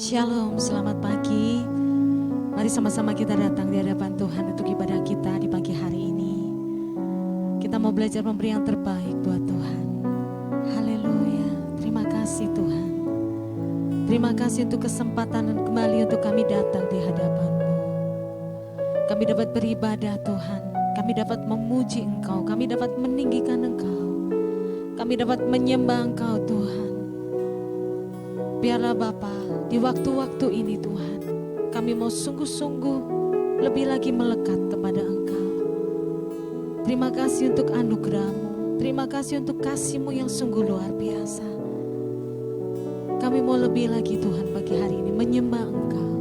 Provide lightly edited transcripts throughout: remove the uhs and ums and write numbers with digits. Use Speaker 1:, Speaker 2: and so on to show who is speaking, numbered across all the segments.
Speaker 1: Shalom, selamat pagi. Mari sama-sama kita datang di hadapan Tuhan untuk ibadah kita di pagi hari ini. Kita mau belajar memberi yang terbaik buat Tuhan. Haleluya, terima kasih Tuhan. Terima kasih untuk kesempatan dan kembali untuk kami datang di hadapan-Mu. Kami dapat beribadah Tuhan, kami dapat memuji Engkau, kami dapat meninggikan Engkau, kami dapat menyembah Engkau Tuhan. Biarlah Bapa, di waktu-waktu ini Tuhan, kami mau sungguh-sungguh lebih lagi melekat kepada Engkau. Terima kasih untuk anugerah-Mu, terima kasih untuk kasih-Mu yang sungguh luar biasa. Kami mau lebih lagi Tuhan pagi hari ini menyembah Engkau.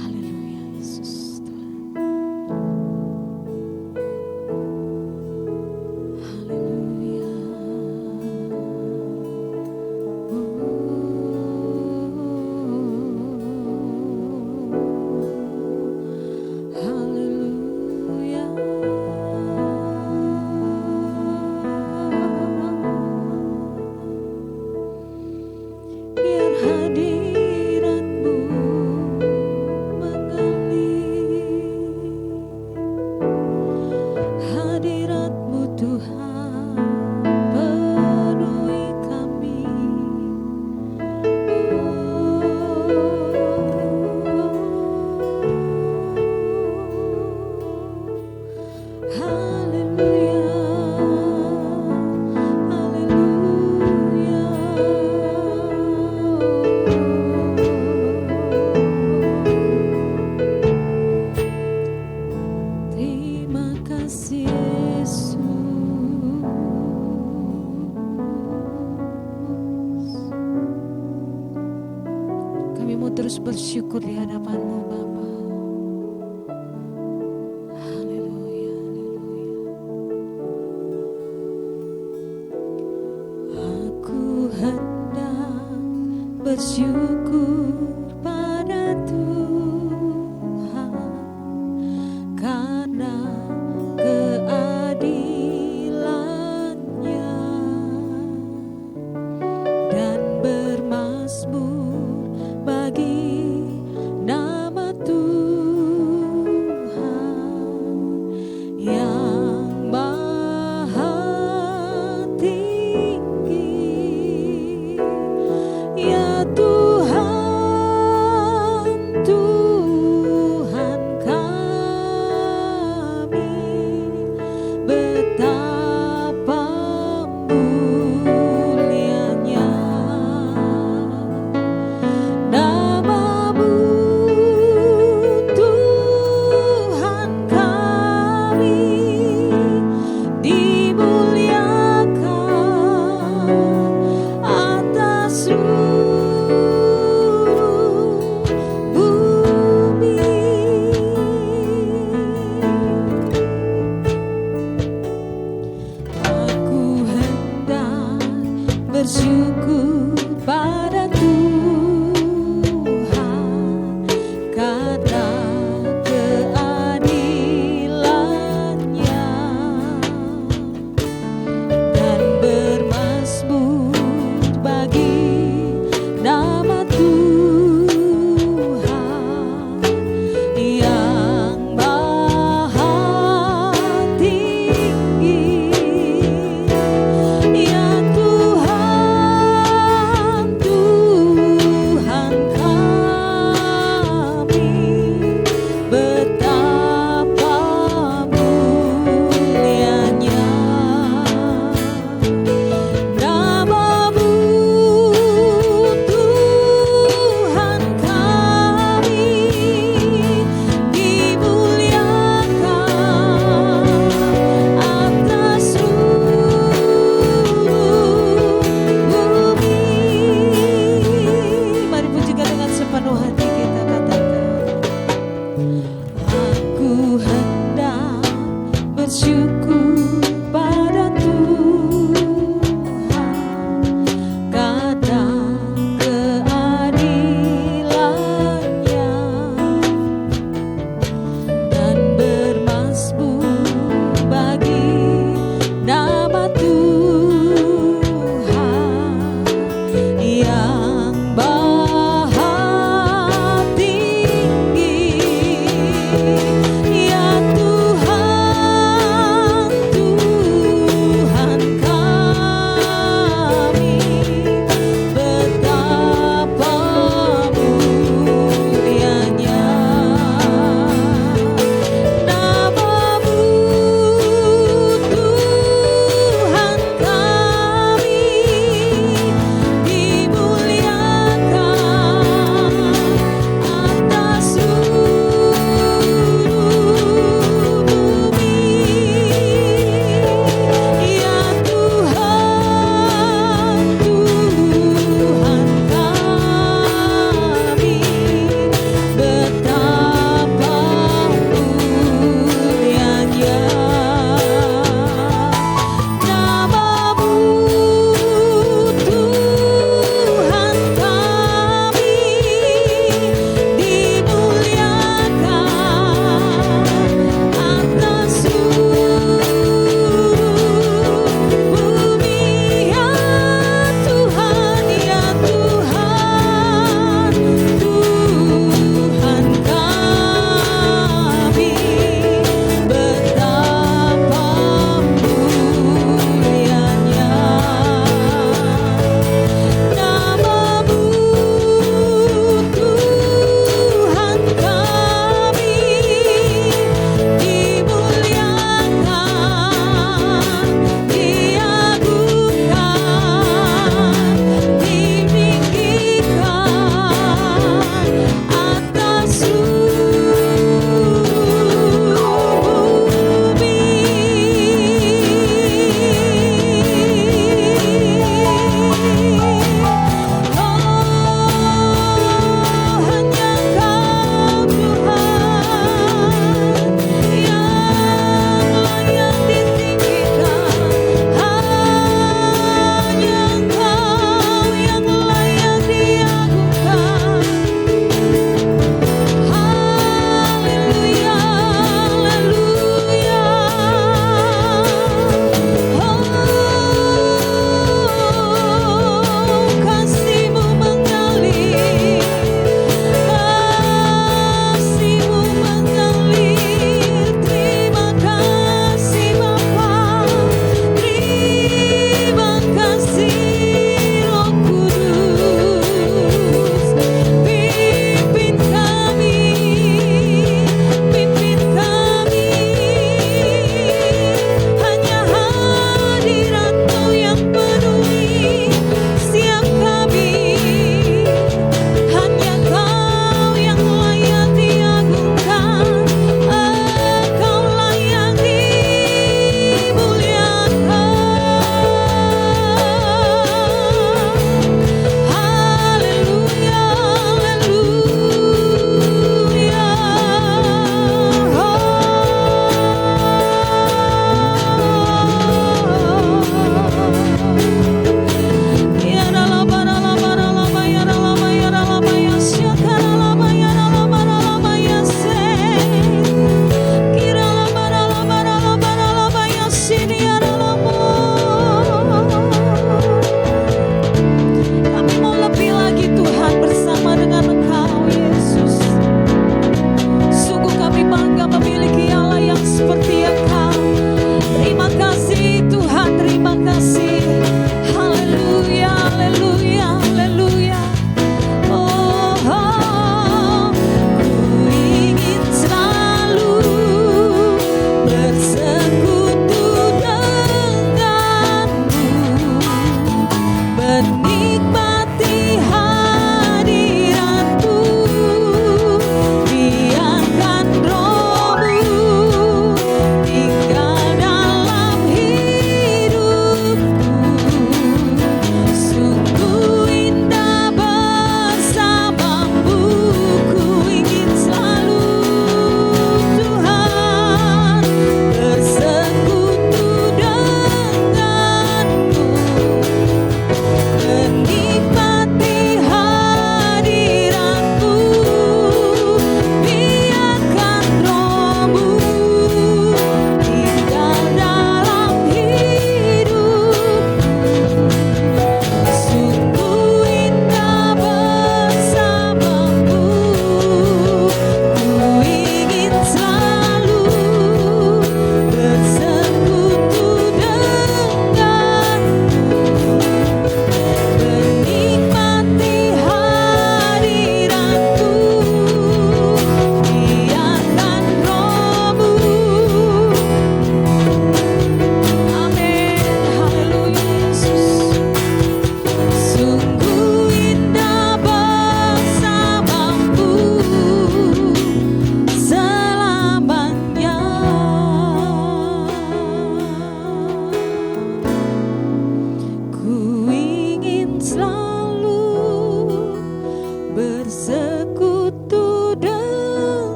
Speaker 1: Haleluya Yesus Tuhan. Haleluya. Haleluya. Biar hadirat-Mu mengalir, hadirat-Mu Tuhan penuhi kami. Haleluya, haleluya. Terima kasih Yesus. Kami mau terus bersyukur di hadapan-Mu Bapa. Haleluya, haleluya. Aku hendak bersyukur pada Tuhan karena keadilan-Nya dan bermazmur bagi nama Tuhan yang maha tinggi. Ya Tuhan, Tuhan kami, betapa mulianya nama-Mu, Tuhan kami, dimuliakan atas seluruh bumi. Aku hendak bersyukur pada Tuhan karena keadilan-Nya dan bermazmur bagi nama Tuhan yang maha tinggi. Ya Tuhan, Tuhan kami, betapa mulianya nama-Mu, Tuhan kami, dimuliakan atas seluruh bumi. Mari pujikan dengan sepenuh hati kita, katakan, aku hendak bersyukur pada Tuhan karena keadilan-Nya dan bermazmur bagi nama Tuhan yang maha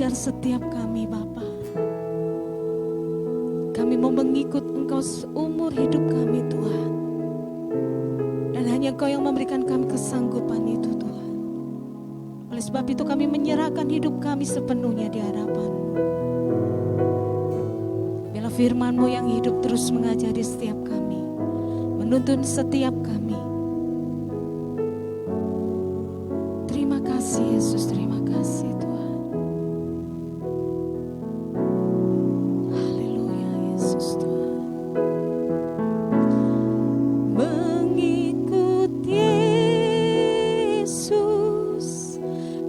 Speaker 1: mengajar setiap kami Bapa. Kami mau mengikut Engkau seumur hidup kami Tuhan. Dan hanya Engkau yang memberikan kami kesanggupan itu Tuhan. Oleh sebab itu kami menyerahkan hidup kami sepenuhnya di hadapan-Mu. Biarlah firman-Mu yang hidup terus mengajari setiap kami, menuntun setiap kami. Terima kasih Yesus, terima kasih Tuhan. Haleluya Yesus Tuhan. Mengikut Yesus,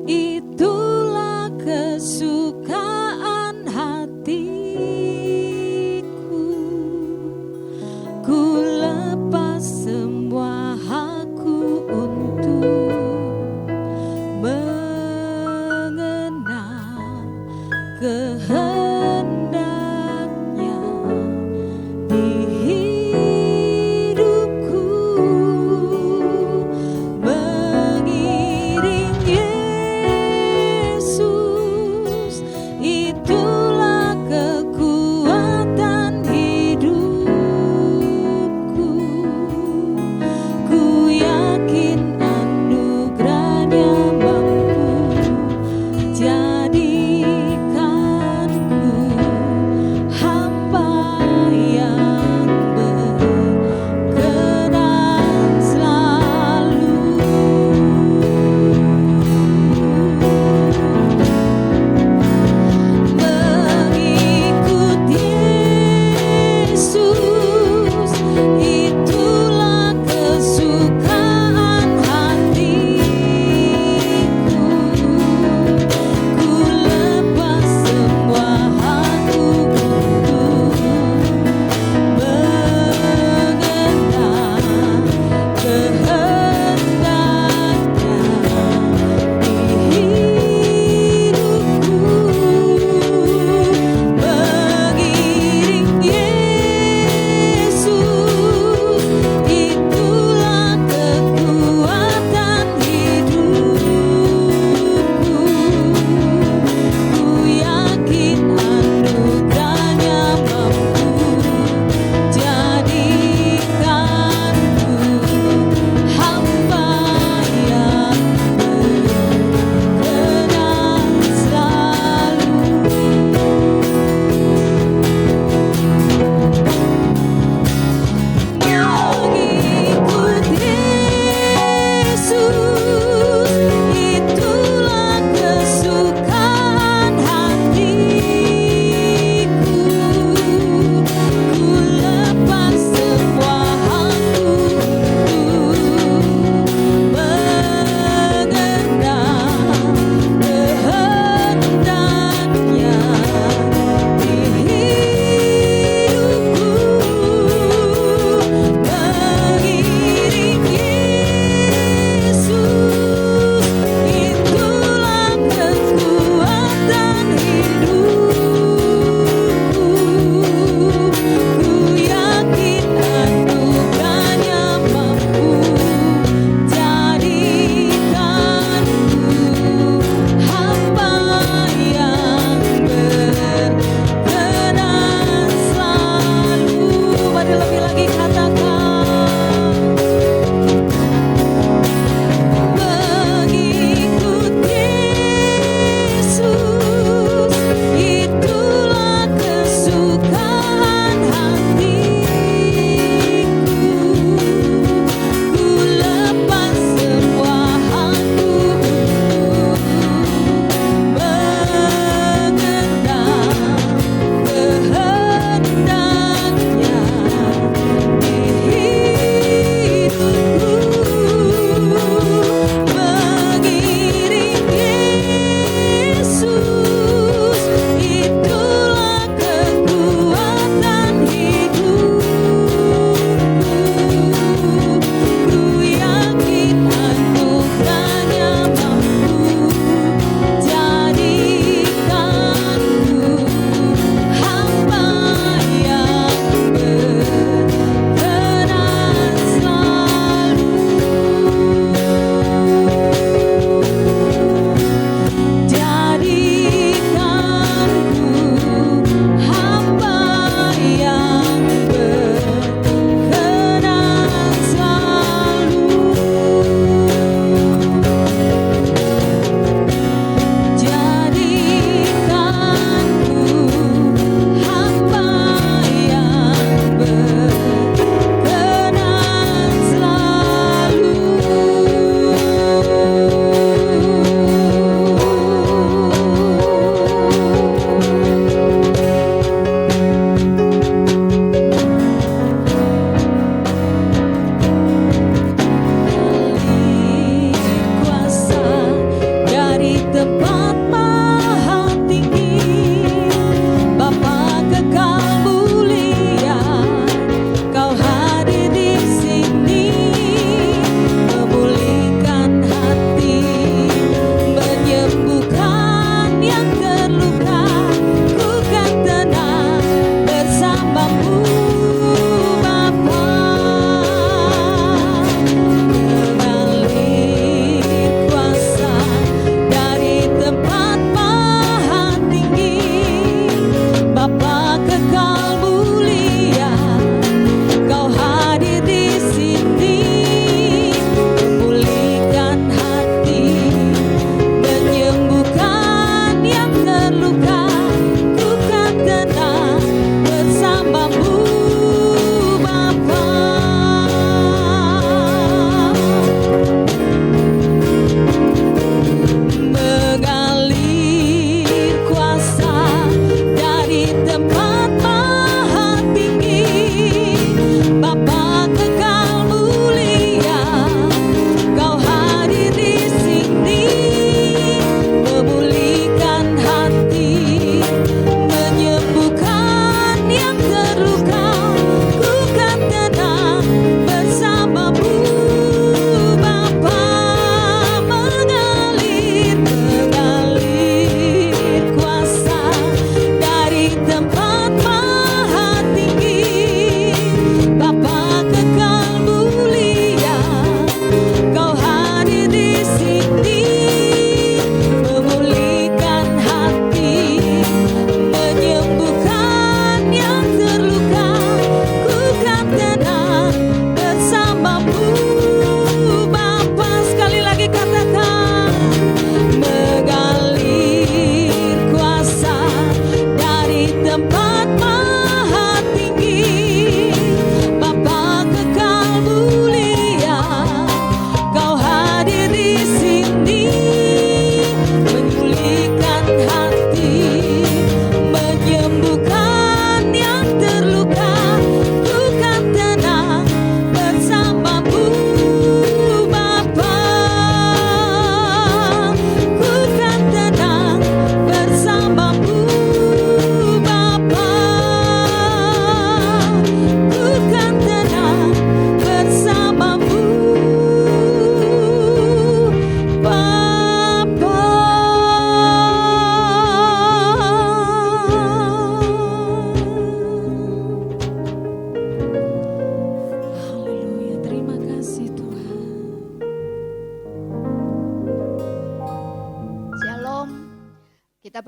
Speaker 1: itulah kesukaan hatiku. Ku lepas semua hakku untuk mengenal kehendaknya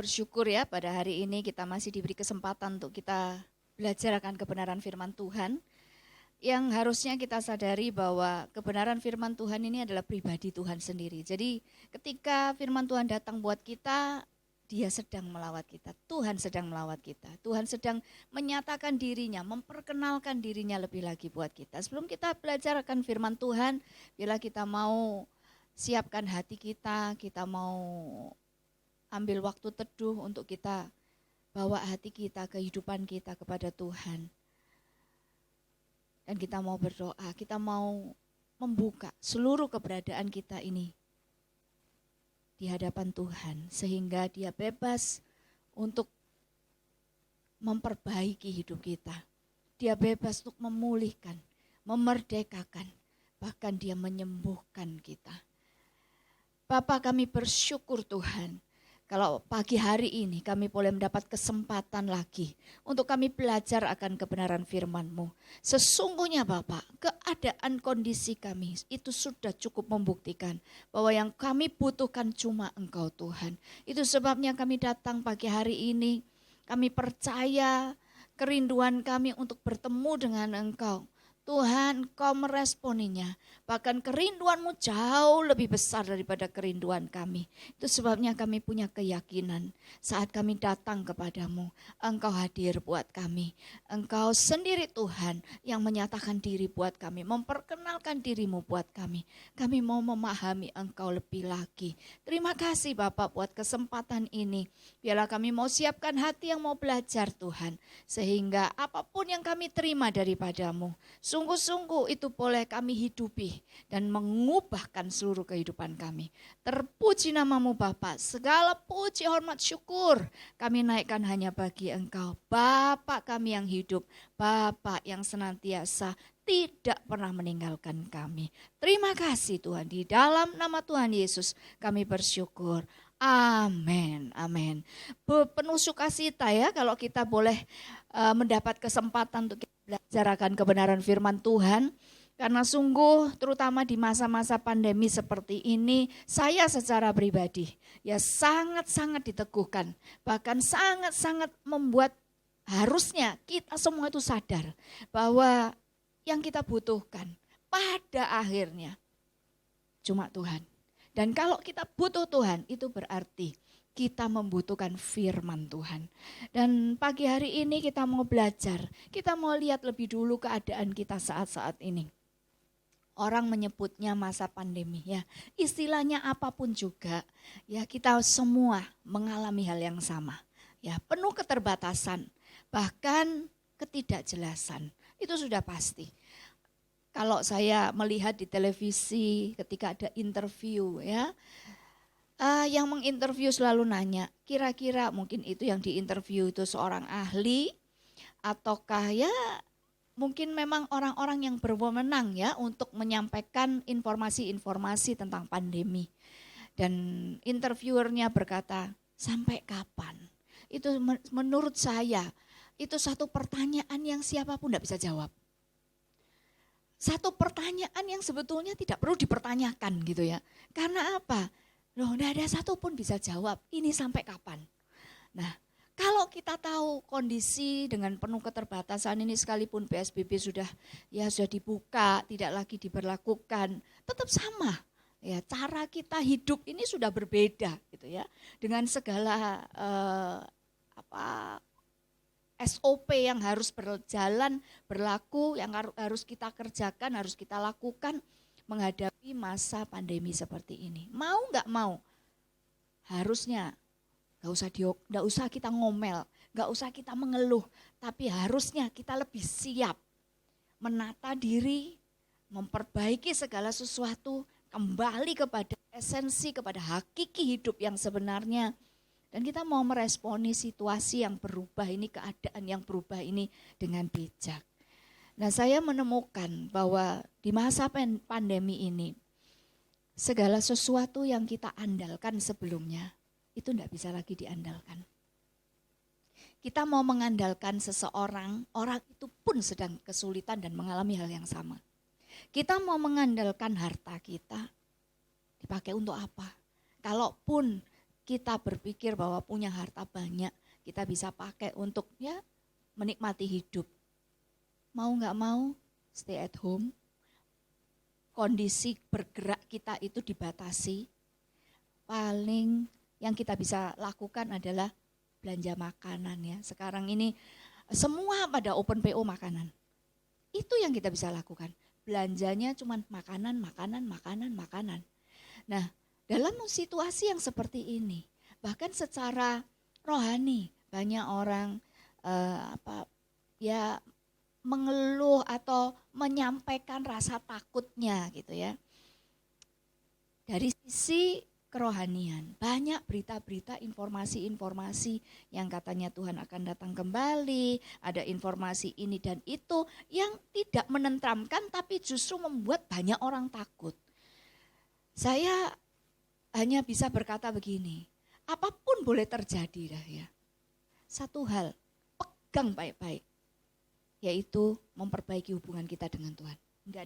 Speaker 2: bersyukur ya pada hari ini kita masih diberi kesempatan untuk kita belajar akan kebenaran firman Tuhan. Yang harusnya kita sadari bahwa kebenaran firman Tuhan ini adalah pribadi Tuhan sendiri. Jadi ketika firman Tuhan datang buat kita, Dia sedang melawat kita, Tuhan sedang melawat kita. Tuhan sedang menyatakan dirinya, memperkenalkan dirinya lebih lagi buat kita. Sebelum kita belajar akan firman Tuhan, bila kita mau siapkan hati kita mau ambil waktu teduh untuk kita bawa hati kita, kehidupan kita kepada Tuhan. Dan kita mau berdoa, kita mau membuka seluruh keberadaan kita ini di hadapan Tuhan, sehingga Dia bebas untuk memperbaiki hidup kita. Dia bebas untuk memulihkan, memerdekakan, bahkan Dia menyembuhkan kita. Bapa, kami bersyukur Tuhan, kalau pagi hari ini kami boleh mendapat kesempatan lagi untuk kami belajar akan kebenaran firman-Mu. Sesungguhnya Bapak, keadaan kondisi kami itu sudah cukup membuktikan bahwa yang kami butuhkan cuma Engkau Tuhan. Itu sebabnya kami datang pagi hari ini, kami percaya kerinduan kami untuk bertemu dengan Engkau. Tuhan, Engkau meresponinya. Bahkan kerinduan-Mu jauh lebih besar daripada kerinduan kami. Itu sebabnya kami punya keyakinan saat kami datang kepadamu, Engkau hadir buat kami. Engkau sendiri Tuhan yang menyatakan diri buat kami, memperkenalkan diri-Mu buat kami. Kami mau memahami Engkau lebih lagi. Terima kasih Bapak buat kesempatan ini. Biarlah kami mau siapkan hati yang mau belajar Tuhan. Sehingga apapun yang kami terima daripadamu, sungguh-sungguh itu boleh kami hidupi dan mengubahkan seluruh kehidupan kami. Terpuji namamu Bapa, segala puji, hormat, syukur kami naikkan hanya bagi Engkau. Bapa kami yang hidup, Bapa yang senantiasa tidak pernah meninggalkan kami. Terima kasih Tuhan, di dalam nama Tuhan Yesus kami bersyukur. Amin, amin. Penuh sukacita ya kalau kita boleh mendapat kesempatan untuk belajar akan kebenaran firman Tuhan. Karena sungguh terutama di masa-masa pandemi seperti ini, saya secara pribadi ya sangat-sangat diteguhkan. Bahkan sangat-sangat membuat harusnya kita semua itu sadar bahwa yang kita butuhkan pada akhirnya cuma Tuhan. Dan kalau kita butuh Tuhan, itu berarti kita membutuhkan firman Tuhan. Dan pagi hari ini kita mau belajar, kita mau lihat lebih dulu keadaan kita saat-saat ini. Orang menyebutnya masa pandemi ya, istilahnya apapun juga, ya kita semua mengalami hal yang sama. Ya, penuh keterbatasan, bahkan ketidakjelasan, itu sudah pasti. Kalau saya melihat di televisi ketika ada interview ya, yang menginterview selalu nanya, kira-kira mungkin itu yang diinterview itu seorang ahli ataukah ya mungkin memang orang-orang yang berwenang ya untuk menyampaikan informasi-informasi tentang pandemi. Dan interviewernya berkata, sampai kapan? Itu menurut saya itu satu pertanyaan yang siapapun tidak bisa jawab. Satu pertanyaan yang sebetulnya tidak perlu dipertanyakan gitu ya. Karena apa? Loh, tidak ada satupun bisa jawab, ini sampai kapan? Nah, kalau kita tahu kondisi dengan penuh keterbatasan ini sekalipun PSBB sudah dibuka, tidak lagi diberlakukan, tetap sama. Ya, cara kita hidup ini sudah berbeda gitu ya. Dengan segala SOP yang harus berjalan, berlaku, yang harus kita kerjakan, harus kita lakukan menghadapi masa pandemi seperti ini. Mau nggak mau, harusnya nggak usah kita ngomel, nggak usah kita mengeluh, tapi harusnya kita lebih siap menata diri, memperbaiki segala sesuatu, kembali kepada esensi, kepada hakiki hidup yang sebenarnya. Dan kita mau meresponi situasi yang berubah ini, keadaan yang berubah ini dengan bijak. Nah, saya menemukan bahwa di masa pandemi ini, segala sesuatu yang kita andalkan sebelumnya, itu tidak bisa lagi diandalkan. Kita mau mengandalkan seseorang, orang itu pun sedang kesulitan dan mengalami hal yang sama. Kita mau mengandalkan harta kita, dipakai untuk apa? Kalaupun kita berpikir bahwa punya harta banyak, kita bisa pakai untuk ya menikmati hidup. Mau nggak mau, stay at home. Kondisi bergerak kita itu dibatasi. Paling yang kita bisa lakukan adalah belanja makanan ya. Sekarang ini semua pada open PO makanan. Itu yang kita bisa lakukan. Belanjanya cuma makanan. Nah, dalam situasi yang seperti ini, bahkan secara rohani banyak orang mengeluh atau menyampaikan rasa takutnya gitu ya. Dari sisi kerohanian, banyak berita-berita, informasi-informasi yang katanya Tuhan akan datang kembali, ada informasi ini dan itu yang tidak menenteramkan tapi justru membuat banyak orang takut. Saya hanya bisa berkata begini, apapun boleh terjadi dah ya. Satu hal, pegang baik-baik, yaitu memperbaiki hubungan kita dengan Tuhan. Enggak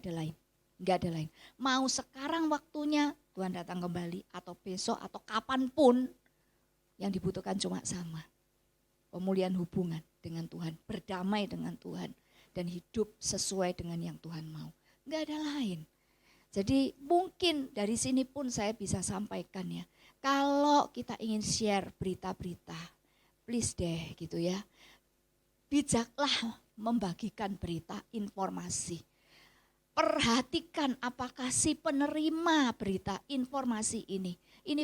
Speaker 2: ada lain. Mau sekarang waktunya Tuhan datang kembali atau besok atau kapanpun, yang dibutuhkan cuma sama. Pemulihan hubungan dengan Tuhan, berdamai dengan Tuhan, dan hidup sesuai dengan yang Tuhan mau. Enggak ada lain. Jadi mungkin dari sini pun saya bisa sampaikan ya, kalau kita ingin share berita-berita, please deh gitu ya, bijaklah membagikan berita, informasi. Perhatikan apakah si penerima berita, informasi ini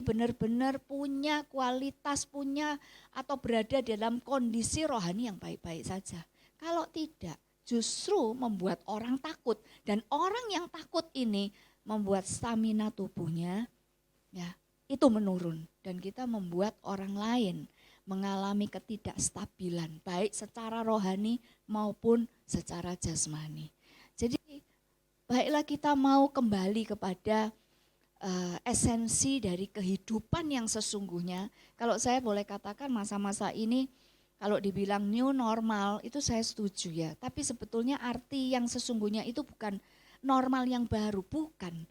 Speaker 2: benar-benar punya kualitas, punya atau berada dalam kondisi rohani yang baik-baik saja. Kalau tidak, justru membuat orang takut. Dan orang yang takut ini membuat stamina tubuhnya ya itu menurun. Dan kita membuat orang lain mengalami ketidakstabilan, baik secara rohani maupun secara jasmani. Jadi baiklah kita mau kembali kepada esensi dari kehidupan yang sesungguhnya. Kalau saya boleh katakan masa-masa ini, kalau dibilang new normal itu saya setuju ya. Tapi sebetulnya arti yang sesungguhnya itu bukan normal yang baru, bukan.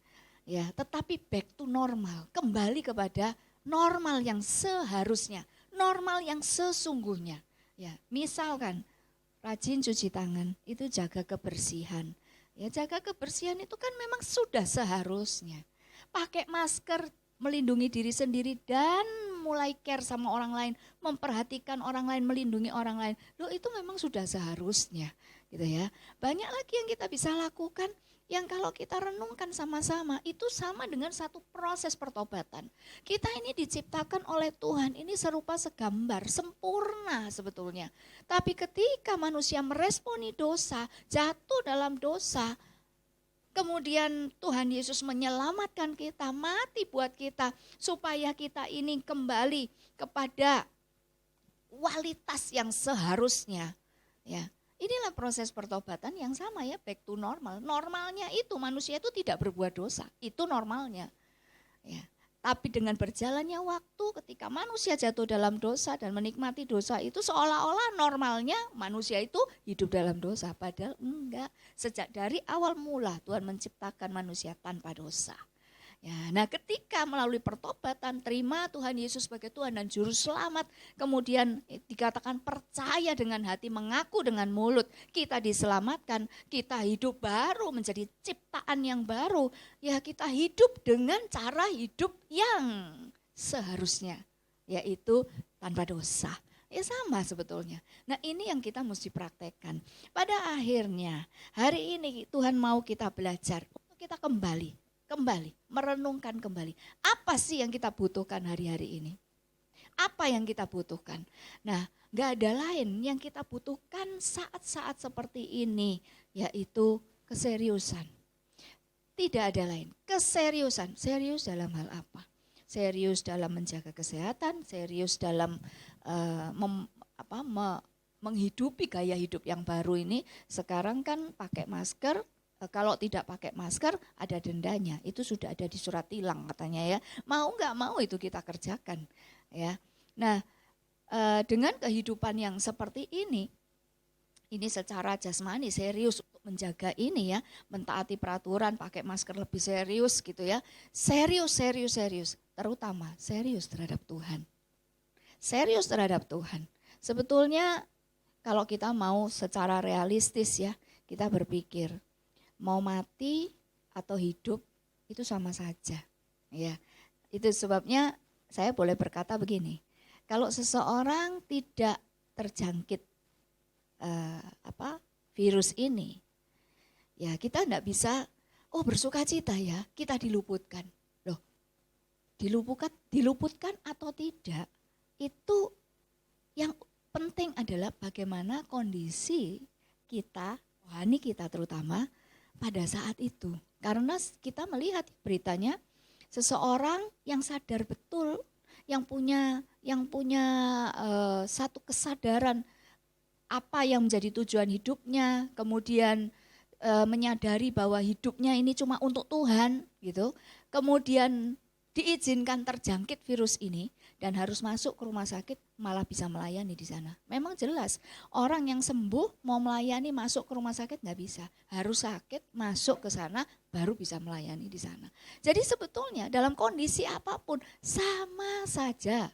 Speaker 2: Ya, tetapi back to normal, kembali kepada normal yang seharusnya, normal yang sesungguhnya. Ya, misalkan rajin cuci tangan, itu jaga kebersihan. Ya, jaga kebersihan itu kan memang sudah seharusnya. Pakai masker, melindungi diri sendiri dan mulai care sama orang lain, memperhatikan orang lain, melindungi orang lain. Loh, itu memang sudah seharusnya, gitu ya. Banyak lagi yang kita bisa lakukan yang kalau kita renungkan sama-sama itu sama dengan satu proses pertobatan. Kita ini diciptakan oleh Tuhan, ini serupa segambar, sempurna sebetulnya. Tapi ketika manusia meresponi dosa, jatuh dalam dosa, kemudian Tuhan Yesus menyelamatkan kita, mati buat kita, supaya kita ini kembali kepada kualitas yang seharusnya. Ya. Inilah proses pertobatan yang sama ya, back to normal. Normalnya itu manusia itu tidak berbuat dosa, itu normalnya. Ya. Tapi dengan berjalannya waktu ketika manusia jatuh dalam dosa dan menikmati dosa itu seolah-olah normalnya manusia itu hidup dalam dosa. Padahal enggak, sejak dari awal mula Tuhan menciptakan manusia tanpa dosa. Ya, nah ketika melalui pertobatan terima Tuhan Yesus sebagai Tuhan dan Juru Selamat, kemudian dikatakan percaya dengan hati, mengaku dengan mulut, kita diselamatkan, kita hidup baru menjadi ciptaan yang baru. Ya kita hidup dengan cara hidup yang seharusnya, yaitu tanpa dosa. Ya sama sebetulnya. Nah ini yang kita mesti praktekkan. Pada akhirnya hari ini Tuhan mau kita belajar untuk kita kembali, merenungkan kembali. Apa sih yang kita butuhkan hari-hari ini? Apa yang kita butuhkan? Nah, gak ada lain yang kita butuhkan saat-saat seperti ini, yaitu keseriusan. Tidak ada lain, keseriusan. Serius dalam hal apa? Serius dalam menjaga kesehatan, serius dalam menghidupi gaya hidup yang baru ini. Sekarang kan pakai masker. Kalau tidak pakai masker ada dendanya, itu sudah ada di surat tilang katanya ya. Mau nggak mau itu kita kerjakan ya. Nah dengan kehidupan yang seperti ini secara jasmani serius untuk menjaga ini ya, mentaati peraturan, pakai masker lebih serius gitu ya. Serius. terutama serius terhadap Tuhan. Serius terhadap Tuhan. Sebetulnya kalau kita mau secara realistis ya, kita berpikir mau mati atau hidup itu sama saja. Ya, itu sebabnya saya boleh berkata begini, kalau seseorang tidak terjangkit virus ini, ya kita tidak bisa, bersuka cita ya, kita diluputkan. Loh, diluputkan atau tidak, itu yang penting adalah bagaimana kondisi kita, rohani kita terutama pada saat itu. Karena kita melihat beritanya, seseorang yang sadar betul, yang punya satu kesadaran apa yang menjadi tujuan hidupnya, kemudian menyadari bahwa hidupnya ini cuma untuk Tuhan gitu. Kemudian diizinkan terjangkit virus ini dan harus masuk ke rumah sakit, malah bisa melayani di sana. Memang jelas orang yang sembuh mau melayani masuk ke rumah sakit nggak bisa. Harus sakit masuk ke sana baru bisa melayani di sana. Jadi sebetulnya dalam kondisi apapun sama saja.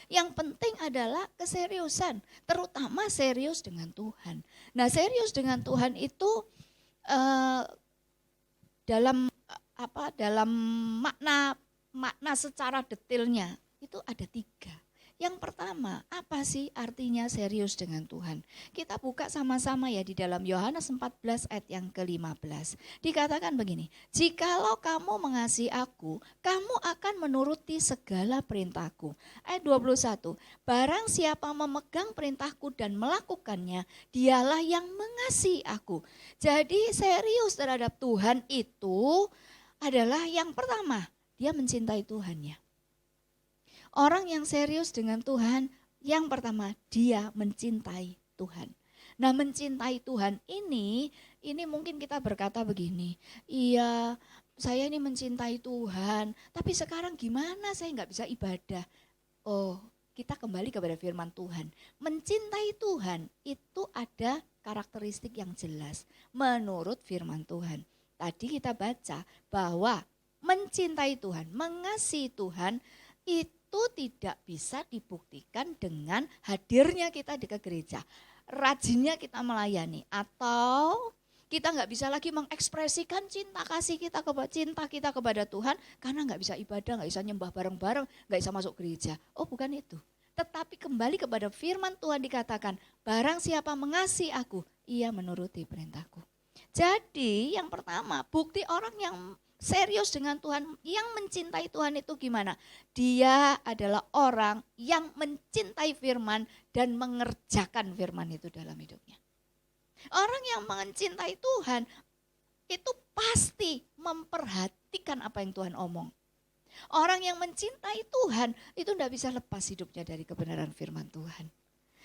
Speaker 2: Yang penting adalah keseriusan, terutama serius dengan Tuhan. Nah, serius dengan Tuhan itu dalam makna secara detailnya itu ada 3. Yang pertama, apa sih artinya serius dengan Tuhan? Kita buka sama-sama ya di dalam Yohanes 14 ayat yang ke-15. Dikatakan begini, jikalau kamu mengasihi aku, kamu akan menuruti segala perintahku. Ayat 21, barang siapa memegang perintahku dan melakukannya, dialah yang mengasihi aku. Jadi serius terhadap Tuhan itu adalah yang pertama, dia mencintai Tuhannya. Orang yang serius dengan Tuhan, yang pertama dia mencintai Tuhan. Nah, mencintai Tuhan ini mungkin kita berkata begini, iya saya ini mencintai Tuhan, tapi sekarang gimana saya nggak bisa ibadah? Oh, kita kembali kepada firman Tuhan. Mencintai Tuhan itu ada karakteristik yang jelas menurut firman Tuhan. Tadi kita baca bahwa mencintai Tuhan, mengasihi Tuhan itu tidak bisa dibuktikan dengan hadirnya kita di gereja, rajinnya kita melayani, atau kita nggak bisa lagi mengekspresikan cinta kita kepada Tuhan karena nggak bisa ibadah, nggak bisa nyembah bareng-bareng, nggak bisa masuk gereja. Oh, bukan itu. Tetapi kembali kepada firman Tuhan dikatakan, barang siapa mengasihi aku, ia menuruti perintahku. Jadi yang pertama, bukti orang yang serius dengan Tuhan, yang mencintai Tuhan itu gimana? Dia adalah orang yang mencintai firman dan mengerjakan firman itu dalam hidupnya. Orang yang mencintai Tuhan itu pasti memperhatikan apa yang Tuhan omong. Orang yang mencintai Tuhan itu tidak bisa lepas hidupnya dari kebenaran firman Tuhan.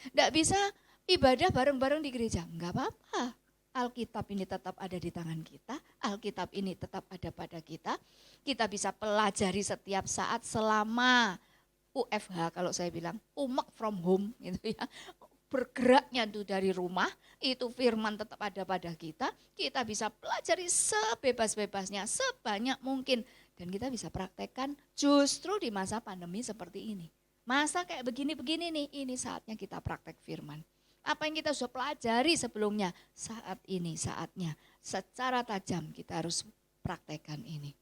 Speaker 2: Tidak bisa ibadah bareng-bareng di gereja, enggak apa-apa. Alkitab ini tetap ada di tangan kita, Alkitab ini tetap ada pada kita. Kita bisa pelajari setiap saat selama UFH, kalau saya bilang, work from home gitu ya. Bergeraknya itu dari rumah, itu firman tetap ada pada kita. Kita bisa pelajari sebebas-bebasnya, sebanyak mungkin. Dan kita bisa praktekkan justru di masa pandemi seperti ini. Masa kayak begini-begini nih, ini saatnya kita praktek firman. Apa yang kita sudah pelajari sebelumnya, saat ini saatnya secara tajam kita harus praktekkan ini.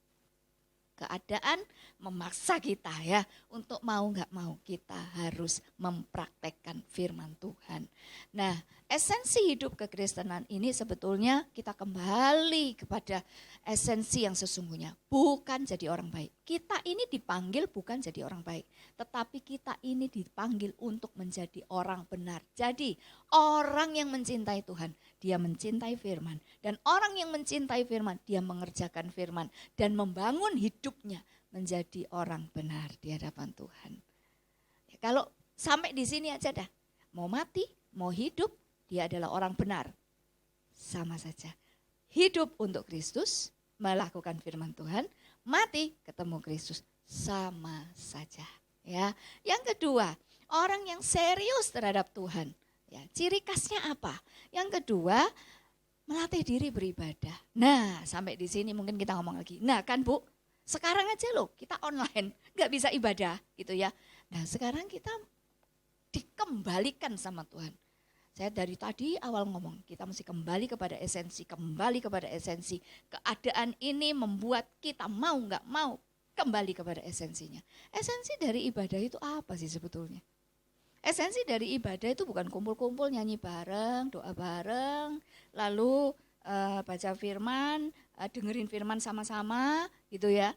Speaker 2: Keadaan memaksa kita ya, untuk mau gak mau kita harus mempraktekkan firman Tuhan. Nah, esensi hidup kekristenan ini sebetulnya kita kembali kepada esensi yang sesungguhnya, bukan jadi orang baik. Kita ini dipanggil bukan jadi orang baik, tetapi kita ini dipanggil untuk menjadi orang benar. Jadi orang yang mencintai Tuhan, dia mencintai firman. Dan orang yang mencintai firman, dia mengerjakan firman dan membangun hidupnya menjadi orang benar di hadapan Tuhan. Ya, kalau sampai di sini aja dah, mau mati, mau hidup, dia adalah orang benar. Sama saja. Hidup untuk Kristus, melakukan firman Tuhan, mati ketemu Kristus, sama saja. Ya, yang kedua, orang yang serius terhadap Tuhan. Ya, ciri khasnya apa? Yang kedua, melatih diri beribadah. Nah, sampai di sini mungkin kita ngomong lagi. Nah kan Bu, Sekarang aja loh kita online, nggak bisa ibadah gitu ya. Nah sekarang kita dikembalikan sama Tuhan. Saya dari tadi awal ngomong, kita mesti kembali kepada esensi, kembali kepada esensi. Keadaan ini membuat kita mau nggak mau kembali kepada esensinya. Esensi dari ibadah itu apa sih sebetulnya? Esensi dari ibadah itu bukan kumpul-kumpul nyanyi bareng, doa bareng, lalu baca firman, dengerin firman sama-sama gitu ya.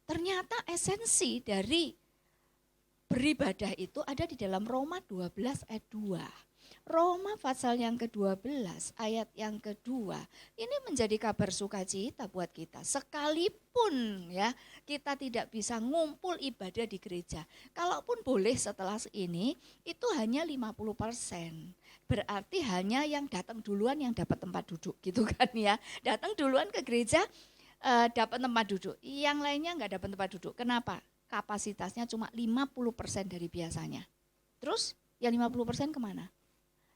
Speaker 2: Ternyata esensi dari beribadah itu ada di dalam Roma 12 ayat 2. Roma pasal yang ke-12 ayat yang kedua. Ini menjadi kabar sukacita buat kita. Sekalipun ya kita tidak bisa ngumpul ibadah di gereja. Kalaupun boleh setelah ini itu hanya 50%. Berarti hanya yang datang duluan yang dapat tempat duduk gitu kan ya. Datang duluan ke gereja dapat tempat duduk. Yang lainnya enggak dapat tempat duduk. Kenapa? Kapasitasnya cuma 50% dari biasanya. Terus yang 50% kemana?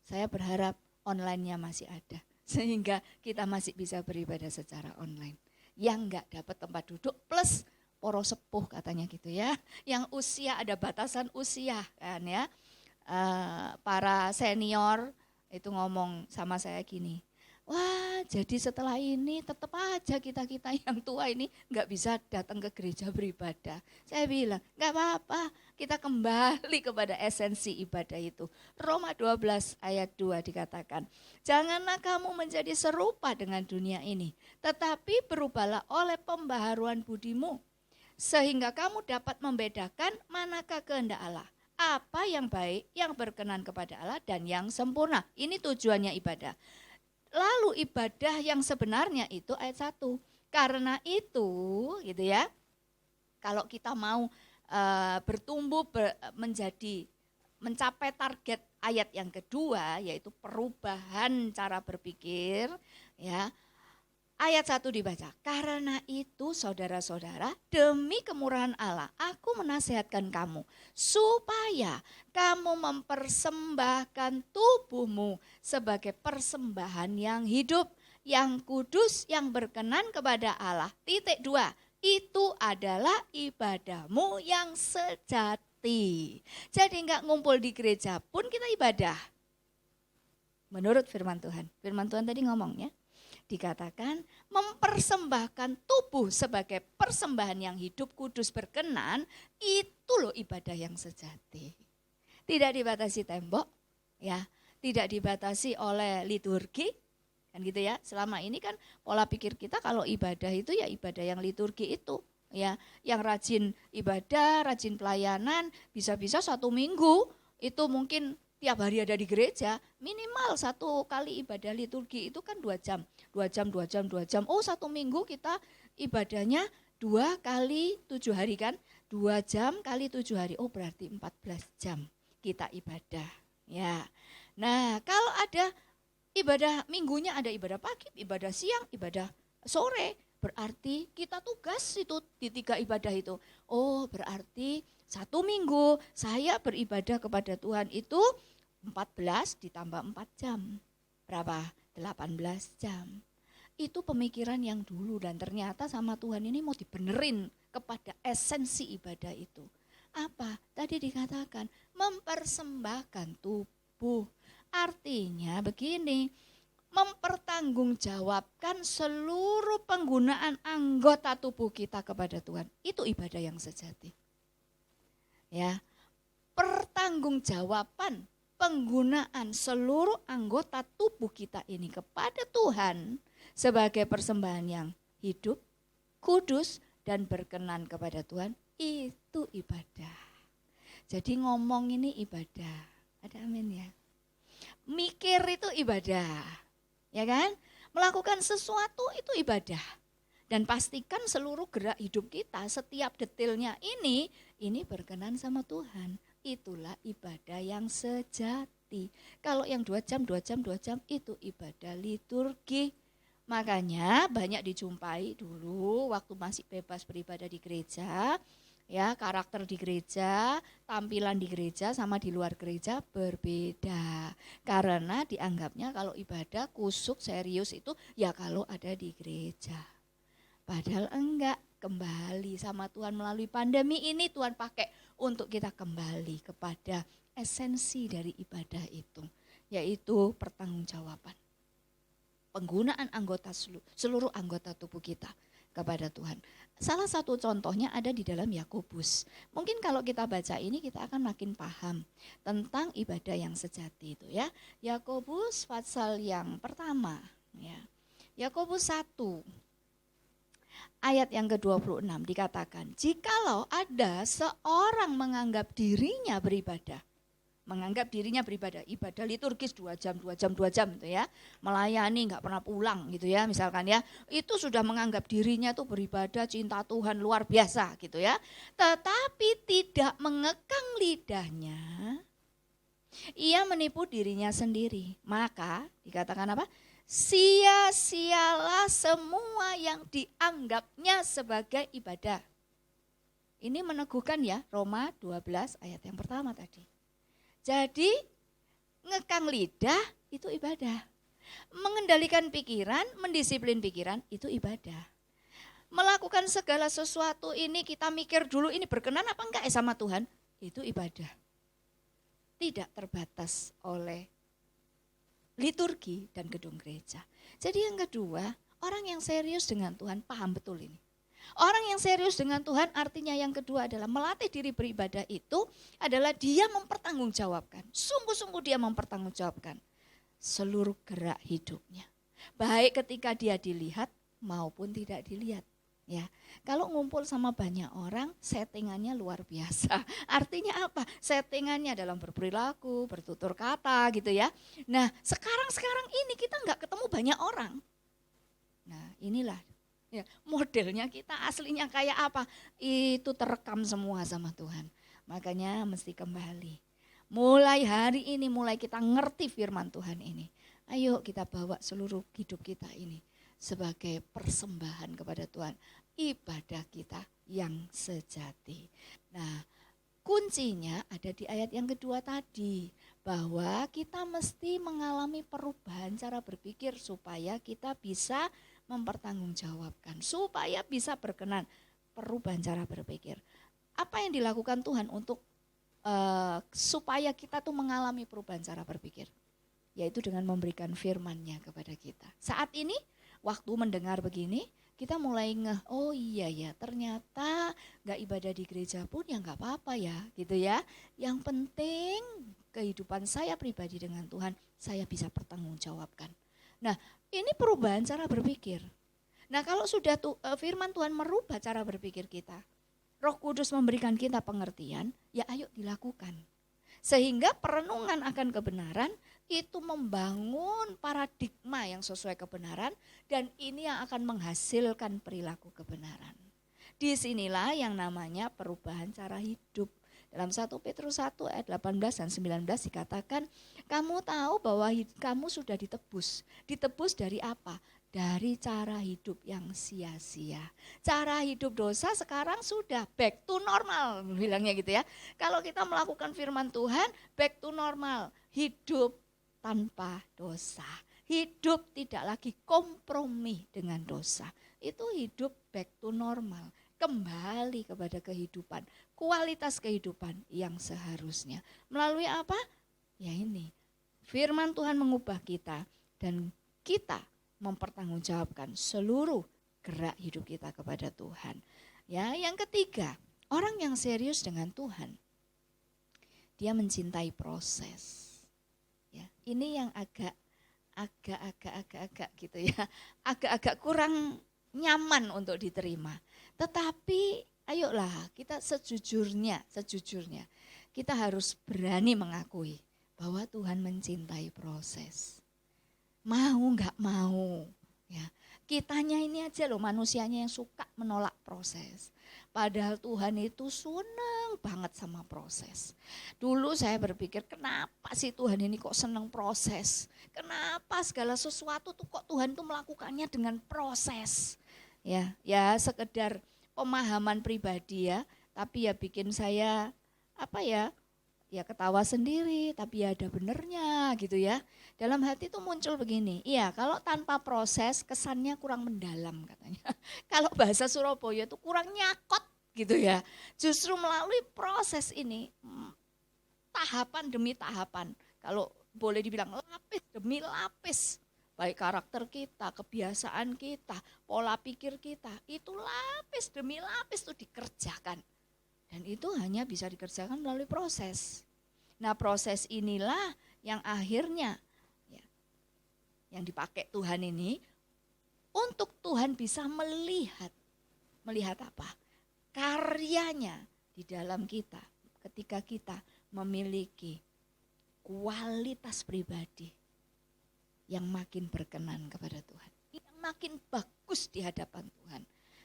Speaker 2: Saya berharap online-nya masih ada. Sehingga kita masih bisa beribadah secara online. Yang enggak dapat tempat duduk plus poro sepuh katanya gitu ya. Yang usia ada batasan usia kan ya. Para senior itu ngomong sama saya gini. Wah, jadi setelah ini tetap aja kita-kita yang tua ini nggak bisa datang ke gereja beribadah. Saya bilang, nggak apa-apa, kita kembali kepada esensi ibadah itu. Roma 12 ayat 2 dikatakan, janganlah kamu menjadi serupa dengan dunia ini, tetapi berubahlah oleh pembaharuan budimu, sehingga kamu dapat membedakan manakah kehendak Allah. Apa yang baik, yang berkenan kepada Allah, dan yang sempurna. Ini tujuannya ibadah. Lalu ibadah yang sebenarnya itu ayat 1. Karena itu gitu ya, kalau kita mau bertumbuh mencapai target ayat yang kedua, yaitu perubahan cara berpikir ya. Ayat 1 dibaca, karena itu saudara-saudara demi kemurahan Allah aku menasihatkan kamu supaya kamu mempersembahkan tubuhmu sebagai persembahan yang hidup, yang kudus, yang berkenan kepada Allah. Titik 2, itu adalah ibadahmu yang sejati. Jadi enggak ngumpul di gereja pun kita ibadah. Menurut firman Tuhan. Firman Tuhan tadi ngomongnya. Dikatakan mempersembahkan tubuh sebagai persembahan yang hidup, kudus, berkenan, itu loh ibadah yang sejati. Tidak dibatasi tembok, ya, tidak dibatasi oleh liturgi, kan gitu ya. Selama ini kan pola pikir kita kalau ibadah itu ya ibadah yang liturgi itu, ya, yang rajin ibadah, rajin pelayanan, bisa-bisa 1 minggu itu mungkin tiap hari ada di gereja, minimal 1 kali ibadah liturgi itu kan 2 jam. 2 jam. Oh 1 minggu kita ibadahnya 2 kali 7 hari kan. 2 jam kali 7 hari, oh berarti 14 jam kita ibadah. Ya. Nah kalau ada ibadah minggunya, ada ibadah pagi, ibadah siang, ibadah sore, berarti kita tugas itu di 3 ibadah itu. Oh berarti 1 minggu saya beribadah kepada Tuhan itu 14 ditambah 4 jam. Berapa? 18 jam. Itu pemikiran yang dulu dan ternyata sama Tuhan ini mau dibenerin kepada esensi ibadah itu. Apa? Tadi dikatakan mempersembahkan tubuh. Artinya begini, mempertanggungjawabkan seluruh penggunaan anggota tubuh kita kepada Tuhan. Itu ibadah yang sejati. Ya. Pertanggungjawaban penggunaan seluruh anggota tubuh kita ini kepada Tuhan sebagai persembahan yang hidup, kudus, dan berkenan kepada Tuhan, itu ibadah. Jadi ngomong ini ibadah. Ada amin ya. Mikir itu ibadah. Ya kan? Melakukan sesuatu itu ibadah. Dan pastikan seluruh gerak hidup kita, setiap detailnya ini berkenan sama Tuhan. Itulah ibadah yang sejati. Kalau yang 2 jam itu ibadah liturgi. Makanya banyak dijumpai dulu waktu masih bebas beribadah di gereja, ya, karakter di gereja, tampilan di gereja sama di luar gereja berbeda. Karena dianggapnya kalau ibadah kusuk serius itu ya kalau ada di gereja. Padahal enggak. kembali sama Tuhan melalui pandemi ini. Tuhan pakai untuk kita kembali kepada esensi dari ibadah itu, yaitu pertanggungjawaban. Penggunaan seluruh anggota tubuh kita kepada Tuhan. Salah satu contohnya ada di dalam Yakobus. Mungkin kalau kita baca ini kita akan makin paham tentang ibadah yang sejati itu ya. Yakobus pasal yang pertama ya. Yakobus 1 ayat yang ke-26 dikatakan, jikalau ada seorang menganggap dirinya beribadah, ibadah liturgis 2 jam gitu ya, melayani nggak pernah pulang gitu ya misalkan ya, itu sudah menganggap dirinya tuh beribadah, cinta Tuhan luar biasa gitu ya, tetapi tidak mengekang lidahnya, ia menipu dirinya sendiri, maka dikatakan apa? Sia-sialah semua yang dianggapnya sebagai ibadah. Ini meneguhkan ya, Roma 12 ayat yang pertama tadi. Jadi ngekang lidah itu ibadah. Mengendalikan pikiran, mendisiplin pikiran itu ibadah. Melakukan segala sesuatu ini kita mikir dulu ini berkenan apa enggak sama Tuhan, itu ibadah. Tidak terbatas oleh liturgi dan gedung gereja. Jadi yang kedua, orang yang serius dengan Tuhan paham betul ini. Orang yang serius dengan Tuhan artinya yang kedua adalah melatih diri beribadah itu adalah dia mempertanggungjawabkan. Sungguh-sungguh dia mempertanggungjawabkan seluruh gerak hidupnya. Baik ketika dia dilihat maupun tidak dilihat. Ya, kalau ngumpul sama banyak orang settingannya luar biasa. Artinya apa? Settingannya dalam berperilaku, bertutur kata gitu ya. Nah sekarang ini kita nggak ketemu banyak orang. Nah inilah ya, modelnya kita aslinya kayak apa? Itu terekam semua sama Tuhan. Makanya mesti kembali. Mulai hari ini, mulai kita ngerti firman Tuhan ini. Ayo kita bawa seluruh hidup kita ini sebagai persembahan kepada Tuhan. Ibadah kita yang sejati. Nah kuncinya ada di ayat yang kedua tadi. Bahwa kita mesti mengalami perubahan cara berpikir supaya kita bisa mempertanggungjawabkan, supaya bisa berkenan, perubahan cara berpikir. Apa yang dilakukan Tuhan untuk supaya kita tuh mengalami perubahan cara berpikir? Yaitu dengan memberikan firman-Nya kepada kita. Saat ini waktu mendengar begini, kita mulai oh iya ya ternyata gak ibadah di gereja pun ya gak apa-apa ya gitu ya. Yang penting kehidupan saya pribadi dengan Tuhan, saya bisa pertanggungjawabkan. Nah ini perubahan cara berpikir. Nah kalau sudah firman Tuhan merubah cara berpikir kita, Roh Kudus memberikan kita pengertian, ya ayo dilakukan. Sehingga perenungan akan kebenaran itu membangun paradigma yang sesuai kebenaran dan ini yang akan menghasilkan perilaku kebenaran. Disinilah yang namanya perubahan cara hidup. Dalam 1 Petrus 1 ayat 18 dan 19 dikatakan, kamu tahu bahwa kamu sudah ditebus. Ditebus dari apa? Dari cara hidup yang sia-sia. Cara hidup dosa sekarang sudah back to normal, bilangnya gitu ya. Kalau kita melakukan firman Tuhan, back to normal. Hidup tanpa dosa. Hidup tidak lagi kompromi dengan dosa. Itu hidup back to normal. Kembali kepada kehidupan, kualitas kehidupan yang seharusnya. Melalui apa? Ya ini, firman Tuhan mengubah kita dan kita mempertanggungjawabkan seluruh gerak hidup kita kepada Tuhan. Ya, yang ketiga, orang yang serius dengan Tuhan, dia mencintai proses. Ya, ini yang agak gitu ya, agak kurang nyaman untuk diterima. Tetapi ayolah kita sejujurnya kita harus berani mengakui bahwa Tuhan mencintai proses. Mau nggak mau ya, kitanya ini aja loh manusianya yang suka menolak proses. Padahal Tuhan itu senang banget sama proses. Dulu saya berpikir kenapa sih Tuhan ini kok senang proses? Kenapa segala sesuatu tuh kok Tuhan tuh melakukannya dengan proses? Ya sekedar pemahaman pribadi ya, tapi ya bikin saya ya ketawa sendiri, tapi ya ada benernya gitu ya. Dalam hati itu muncul begini, iya kalau tanpa proses kesannya kurang mendalam katanya. Kalau bahasa Surabaya itu kurang nyakot gitu ya. Justru melalui proses ini, tahapan demi tahapan, kalau boleh dibilang lapis demi lapis, baik karakter kita, kebiasaan kita, pola pikir kita, itu lapis demi lapis itu dikerjakan. Dan itu hanya bisa dikerjakan melalui proses. Nah proses inilah yang akhirnya yang dipakai Tuhan ini untuk Tuhan bisa melihat apa? Karyanya di dalam kita ketika kita memiliki kualitas pribadi yang makin berkenan kepada Tuhan, yang makin bagus di hadapan Tuhan.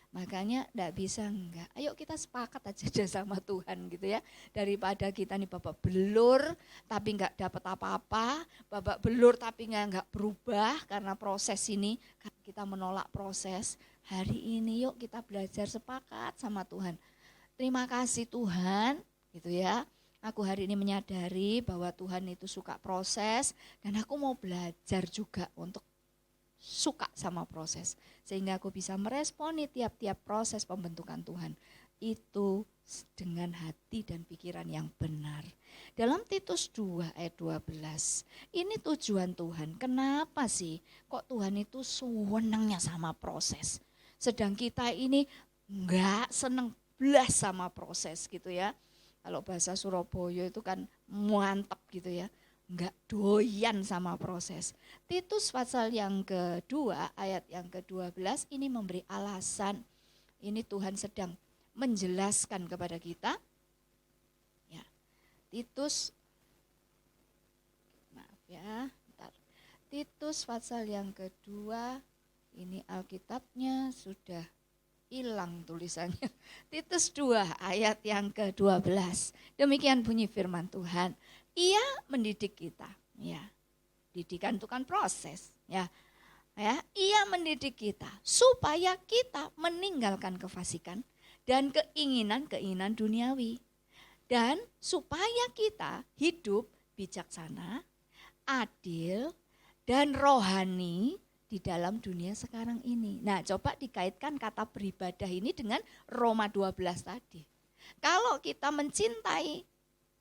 Speaker 2: Makanya tidak bisa enggak, ayo kita sepakat aja sama Tuhan gitu ya. Daripada kita nih babak belur tapi enggak dapat apa-apa, babak belur tapi enggak berubah karena proses ini, kita menolak proses. Hari ini yuk kita belajar sepakat sama Tuhan. Terima kasih Tuhan gitu ya. Aku hari ini menyadari bahwa Tuhan itu suka proses dan aku mau belajar juga untuk suka sama proses, sehingga aku bisa meresponi tiap-tiap proses pembentukan Tuhan itu dengan hati dan pikiran yang benar. Dalam Titus 2 ayat 12, ini tujuan Tuhan. Kenapa sih kok Tuhan itu senangnya sama proses, sedang kita ini enggak seneng belas sama proses gitu ya. Kalau bahasa Surabaya itu kan mantap gitu ya, enggak doyan sama proses. Titus pasal yang kedua ayat yang ke-12 ini memberi alasan. Ini Tuhan sedang menjelaskan kepada kita. Ya, Titus, maaf ya, bentar. Titus pasal yang kedua, ini Alkitabnya sudah hilang tulisannya. Titus 2 ayat yang ke-12. Demikian bunyi firman Tuhan. Ia mendidik kita, ya. Didikan itu kan proses, ya. Ya, ia mendidik kita supaya kita meninggalkan kefasikan dan keinginan-keinginan duniawi. Dan supaya kita hidup bijaksana, adil, dan rohani di dalam dunia sekarang ini. Nah, coba dikaitkan kata beribadah ini dengan Roma 12 tadi. Kalau kita mencintai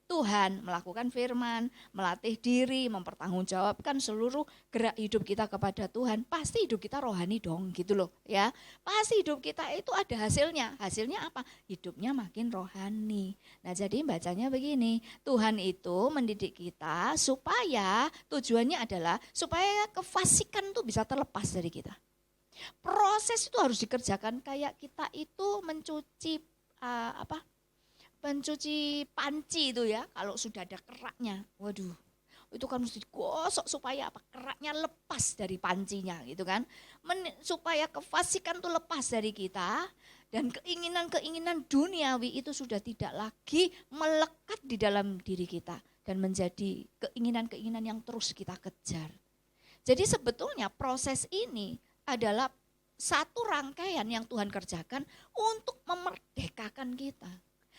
Speaker 2: Tuhan, melakukan firman, melatih diri, mempertanggungjawabkan seluruh gerak hidup kita kepada Tuhan, pasti hidup kita rohani dong gitu loh ya. Pasti hidup kita itu ada hasilnya. Hasilnya apa? Hidupnya makin rohani. Nah jadi bacanya begini, Tuhan itu mendidik kita supaya tujuannya adalah supaya kefasikan itu bisa terlepas dari kita. Proses itu harus dikerjakan kayak kita itu mencuci mencuci panci itu ya, kalau sudah ada keraknya, waduh, itu kan mesti digosok supaya apa? Keraknya lepas dari pancinya gitu kan, supaya kefasikan itu lepas dari kita dan keinginan-keinginan duniawi itu sudah tidak lagi melekat di dalam diri kita dan menjadi keinginan-keinginan yang terus kita kejar. Jadi sebetulnya proses ini adalah satu rangkaian yang Tuhan kerjakan untuk memerdekakan kita.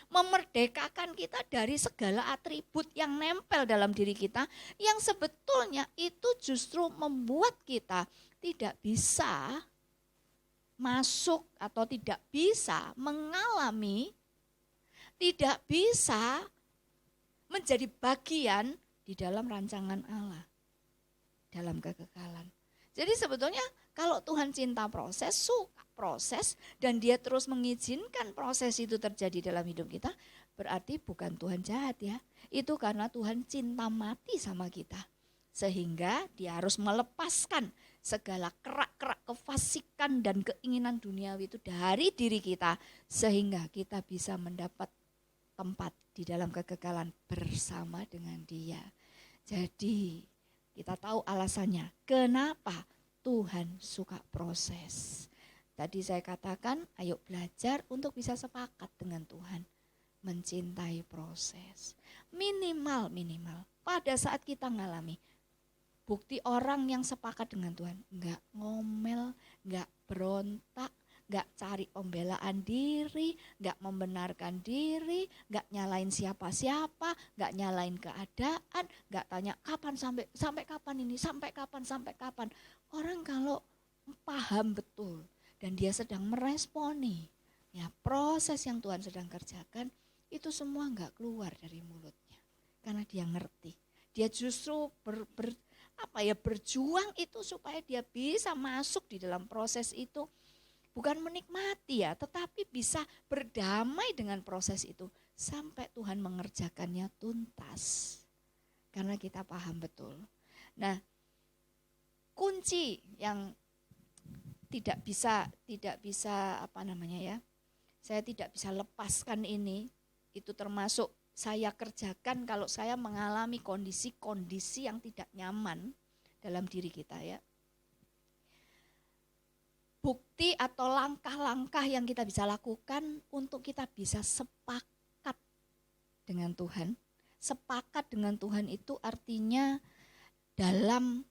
Speaker 2: Memerdekakan kita dari segala atribut yang nempel dalam diri kita yang sebetulnya itu justru membuat kita tidak bisa masuk atau tidak bisa mengalami, tidak bisa menjadi bagian di dalam rancangan Allah, dalam kekekalan. Jadi sebetulnya kalau Tuhan cinta proses, suka proses, dan dia terus mengizinkan proses itu terjadi dalam hidup kita, berarti bukan Tuhan jahat ya. Itu karena Tuhan cinta mati sama kita. Sehingga dia harus melepaskan segala kerak-kerak kefasikan dan keinginan duniawi itu dari diri kita. Sehingga kita bisa mendapat tempat di dalam kekekalan bersama dengan dia. Jadi kita tahu alasannya kenapa Tuhan suka proses. Tadi saya katakan, ayo belajar untuk bisa sepakat dengan Tuhan. Mencintai proses. Minimal pada saat kita ngalami. Bukti orang yang sepakat dengan Tuhan. Enggak ngomel, enggak berontak, gak cari pembelaan diri, gak membenarkan diri, gak nyalain siapa-siapa, gak nyalain keadaan, gak tanya kapan sampai kapan ini, sampai kapan. Orang kalau paham betul dan dia sedang meresponi ya proses yang Tuhan sedang kerjakan, itu semua gak keluar dari mulutnya karena dia ngerti. Dia justru berjuang itu supaya dia bisa masuk di dalam proses itu. Bukan menikmati ya, tetapi bisa berdamai dengan proses itu sampai Tuhan mengerjakannya tuntas. Karena kita paham betul. Nah, kunci yang tidak bisa saya tidak bisa lepaskan ini, itu termasuk saya kerjakan kalau saya mengalami kondisi-kondisi yang tidak nyaman dalam diri kita ya. Bukti atau langkah-langkah yang kita bisa lakukan untuk kita bisa sepakat dengan Tuhan. Sepakat dengan Tuhan itu artinya dalam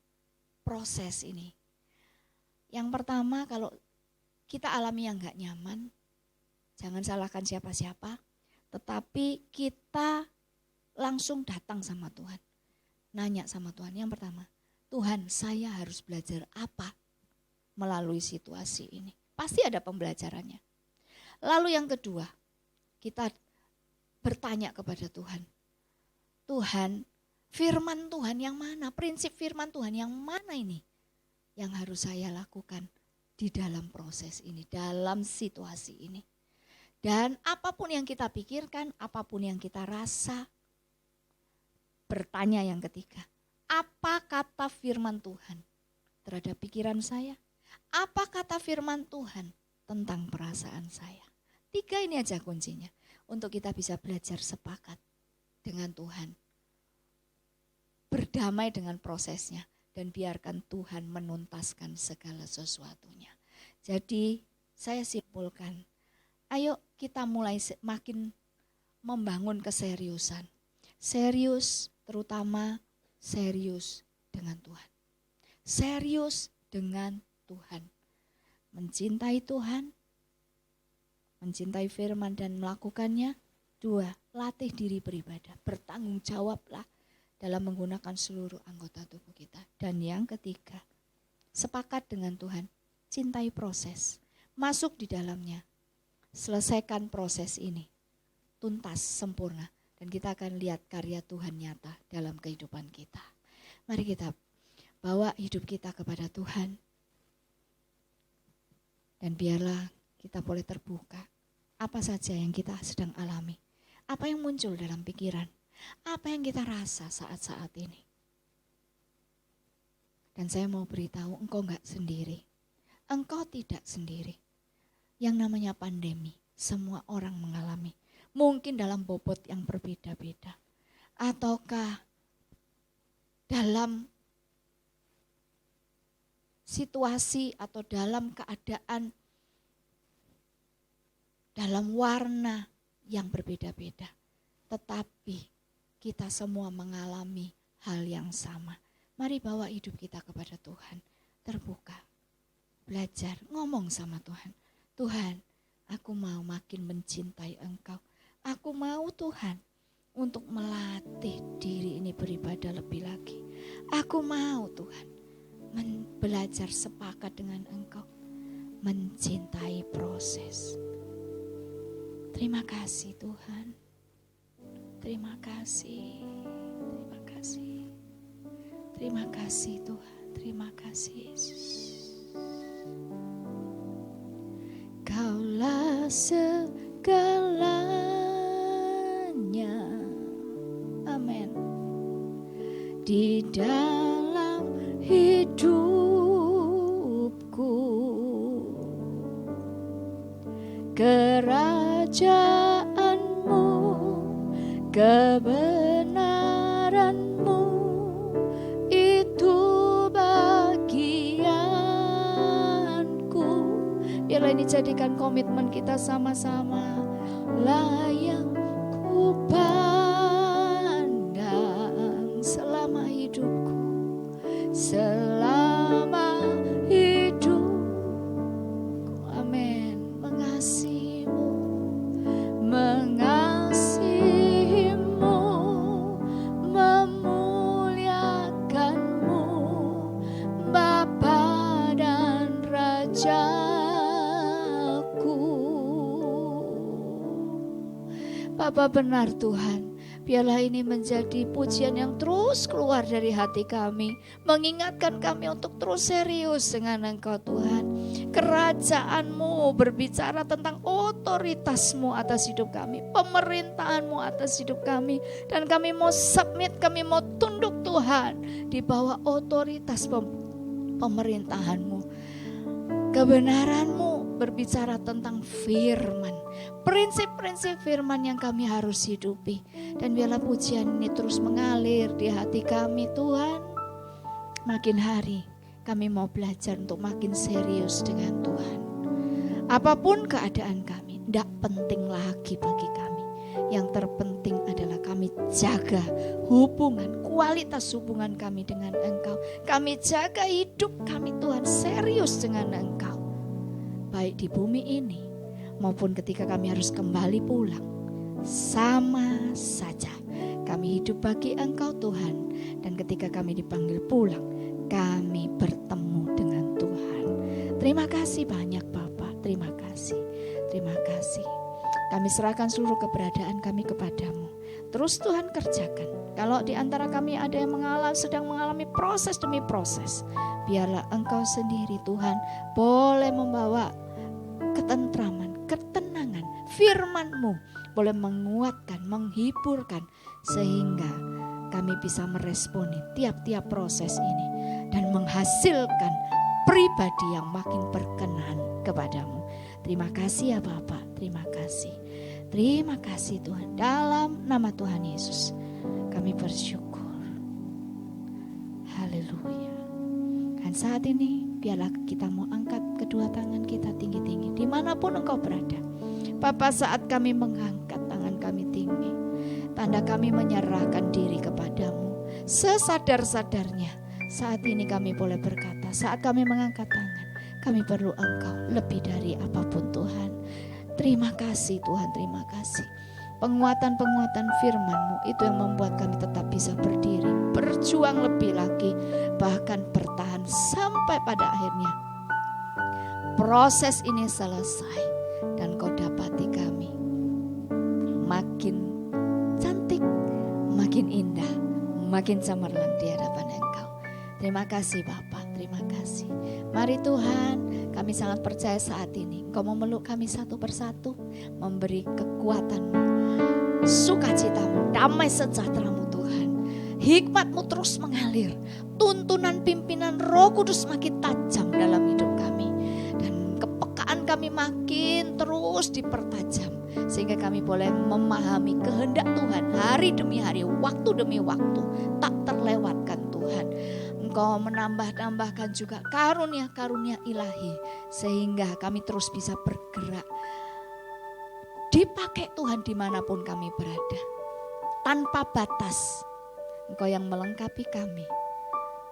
Speaker 2: proses ini. Yang pertama, kalau kita alami yang gak nyaman, jangan salahkan siapa-siapa, tetapi kita langsung datang sama Tuhan. Nanya sama Tuhan, yang pertama, Tuhan, saya harus belajar apa melalui situasi ini? Pasti ada pembelajarannya. Lalu yang kedua, kita bertanya kepada Tuhan. Tuhan, firman Tuhan yang mana? Prinsip firman Tuhan yang mana ini? Yang harus saya lakukan di dalam proses ini, dalam situasi ini. Dan apapun yang kita pikirkan, apapun yang kita rasa, bertanya yang ketiga. Apa kata firman Tuhan terhadap pikiran saya? Apa kata firman Tuhan tentang perasaan saya? 3 ini aja kuncinya untuk kita bisa belajar sepakat dengan Tuhan. Berdamai dengan prosesnya dan biarkan Tuhan menuntaskan segala sesuatunya. Jadi saya simpulkan, ayo kita mulai makin membangun keseriusan. Serius, terutama serius dengan Tuhan. Serius dengan Tuhan. Mencintai Tuhan, mencintai firman dan melakukannya. 2, latih diri beribadah. Bertanggung jawablah dalam menggunakan seluruh anggota tubuh kita. Dan yang ketiga, sepakat dengan Tuhan. Cintai proses. Masuk di dalamnya. Selesaikan proses ini. Tuntas, sempurna. Dan kita akan lihat karya Tuhan nyata dalam kehidupan kita. Mari kita bawa hidup kita kepada Tuhan. Dan biarlah kita boleh terbuka. Apa saja yang kita sedang alami. Apa yang muncul dalam pikiran. Apa yang kita rasa saat-saat ini. Dan saya mau beritahu, engkau enggak sendiri. Engkau tidak sendiri. Yang namanya pandemi, semua orang mengalami. Mungkin dalam bobot yang berbeda-beda. Ataukah dalam situasi atau dalam keadaan, dalam warna yang berbeda-beda. Tetapi kita semua mengalami hal yang sama. Mari bawa hidup kita kepada Tuhan. Terbuka, belajar, ngomong sama Tuhan. Tuhan, aku mau makin mencintai Engkau. Aku mau Tuhan untuk melatih diri ini beribadah lebih lagi. Aku mau Tuhan belajar sepakat dengan Engkau, mencintai proses. Terima kasih Tuhan, terima kasih, terima kasih, terima kasih Tuhan, terima kasih Yesus. Kaulah segalanya, amin, di dalam hidupku, kerajaanmu, kebenaranmu, itu bagianku. Biarlah ini jadikan komitmen kita sama-sama. Layak ku pandang selama hidupku, selama hidupku, amin. Bapa benar Tuhan. Biarlah ini menjadi pujian yang terus keluar dari hati kami, mengingatkan kami untuk terus serius dengan Engkau Tuhan. Kerajaan-Mu berbicara tentang otoritas-Mu atas hidup kami, pemerintahan-Mu atas hidup kami. Dan kami mau submit, kami mau tunduk Tuhan di bawah otoritas pemerintahan-Mu. Kebenaran-Mu berbicara tentang firman, prinsip-prinsip firman yang kami harus hidupi. Dan biarlah pujian ini terus mengalir di hati kami Tuhan. Makin hari kami mau belajar untuk makin serius dengan Tuhan. Apapun keadaan kami, tidak penting lagi bagi kami. Yang terpenting adalah kami jaga hubungan, kualitas hubungan kami dengan Engkau. Kami jaga hidup kami Tuhan serius dengan Engkau. Baik di bumi ini maupun ketika kami harus kembali pulang, sama saja kami hidup bagi Engkau Tuhan. Dan ketika kami dipanggil pulang, kami bertemu dengan Tuhan. Terima kasih banyak Bapak, terima kasih, terima kasih. Kami serahkan seluruh keberadaan kami kepadamu. Terus Tuhan kerjakan. Kalau di antara kami ada yang sedang mengalami proses demi proses, biarlah Engkau sendiri Tuhan boleh membawa ketentraman, ketenangan, firman-Mu boleh menguatkan, menghiburkan, sehingga kami bisa meresponi tiap-tiap proses ini dan menghasilkan pribadi yang makin berkenan kepadamu. Terima kasih ya Bapak, terima kasih. Terima kasih Tuhan, dalam nama Tuhan Yesus kami bersyukur. Haleluya. Dan saat ini biarlah kita mau angkat kedua tangan kita tinggi-tinggi dimanapun engkau berada. Bapa, saat kami mengangkat tangan kami tinggi, tanda kami menyerahkan diri kepadamu. Sesadar-sadarnya saat ini kami boleh berkata, saat kami mengangkat tangan, kami perlu Engkau lebih dari apapun Tuhan. Terima kasih Tuhan, terima kasih. Penguatan-penguatan firman-Mu itu yang membuat kami tetap bisa berdiri, berjuang lebih lagi, bahkan bertahan sampai pada akhirnya proses ini selesai dan Kau dapati kami makin cantik, makin indah, makin cemerlang di hadapan Engkau. Terima kasih Bapak, terima kasih. Mari Tuhan, kami sangat percaya saat ini Engkau memeluk kami satu persatu, memberi kekuatan-Mu, sukacita-Mu, damai sejahtera-Mu Tuhan. Hikmat-Mu terus mengalir, tuntunan pimpinan Roh Kudus makin tajam dalam hidup kami. Dan kepekaan kami makin terus dipertajam, sehingga kami boleh memahami kehendak Tuhan hari demi hari, waktu demi waktu, tak terlewatkan Tuhan. Engkau menambah-tambahkan juga karunia-karunia ilahi, sehingga kami terus bisa bergerak. Dipakai Tuhan dimanapun kami berada, tanpa batas. Engkau yang melengkapi kami.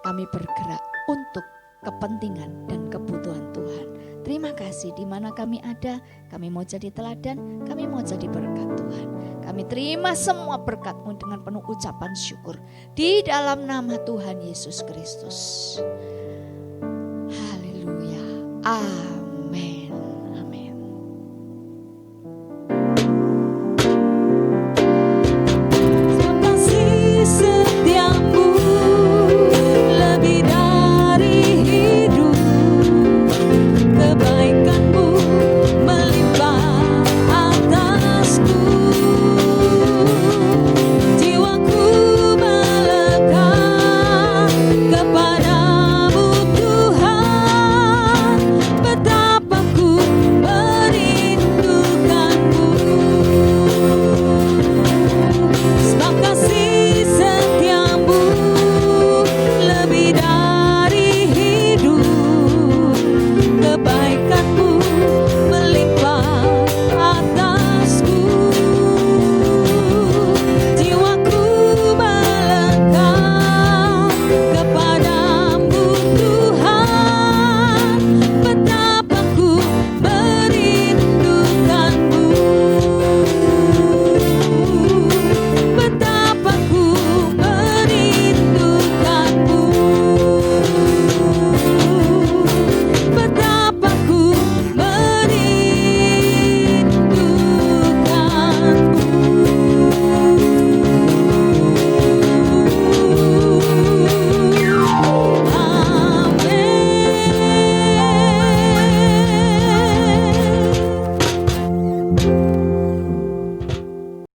Speaker 2: Kami bergerak untuk kepentingan dan kebutuhan Tuhan. Terima kasih, di mana kami ada, kami mau jadi teladan, kami mau jadi berkat Tuhan. Kami terima semua berkat-Mu dengan penuh ucapan syukur di dalam nama Tuhan Yesus Kristus. Haleluya.